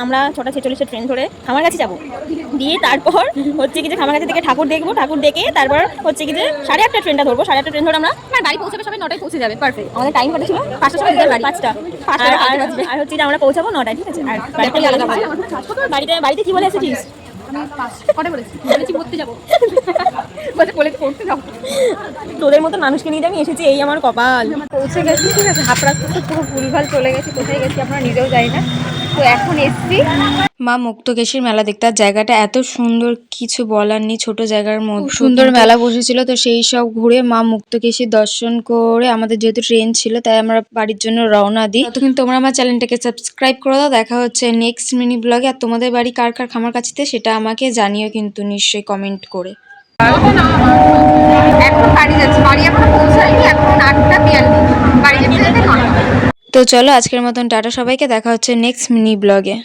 আমরা 6:46 ট্রেন ধরে খামারগাছি যাবো, দিয়ে তারপর হচ্ছে কি যে খামারগাছি থেকে ঠাকুর দেখবো, ঠাকুর দেখে তারপর হচ্ছে কি যে 8:30 ট্রেনটা ধরবো। 8:30 ট্রেন ধরে আমরা বাড়ি পৌঁছাবে সবাই 9টায় পৌঁছে যাবে। পারফেক্ট। আমাদের টাইম কত ছিল? 5টার সময় বাড়ি 5টা আর হচ্ছে যে আমরা পৌঁছাবো 9টায়। ঠিক আছে। আর বাড়িতে কি বলে এসেছিস? তোদের মতো মানুষকে নিয়ে আমি এসেছি, এই আমার কপাল। পৌঁছে গেছি, ঠিক আছে। হাফ রাস্তা তো পুরো ভুলভাল চলে গেছি, কোথায় গেছি আমরা নিজেও জানি না। তো এখন এসছি মা মুক্তকেশীর মেলা দেখতে। আর জায়গাটা এত সুন্দর, কিছু বলার নেই। ছোট জায়গার মধ্যে সুন্দর মেলা বসেছিল, তো সেই সব ঘুরে মা মুক্তকেশীর দর্শন করে আমাদের যেহেতু ট্রেন ছিল তাই আমরা বাড়ির জন্য রওনা দিই। ততক্ষণ তোমরা আমার চ্যানেলটাকে সাবস্ক্রাইব করে দাও। দেখা হচ্ছে নেক্সট মিনি ব্লগে। আর তোমাদের বাড়ি কার কার খামারগাছিতে সেটা আমাকে জানিও কিন্তু নিশ্চয়ই কমেন্ট করে। এখন বাড়ি যাচ্ছি, বাড়ি এখন পৌঁছাইনি, এখন 8:42 বাড়ি যেতে যেতে 9টা। তো চলো আজকের মতন টাটা সবাইকে, দেখা হচ্ছে নেক্সট মিনি ব্লগে।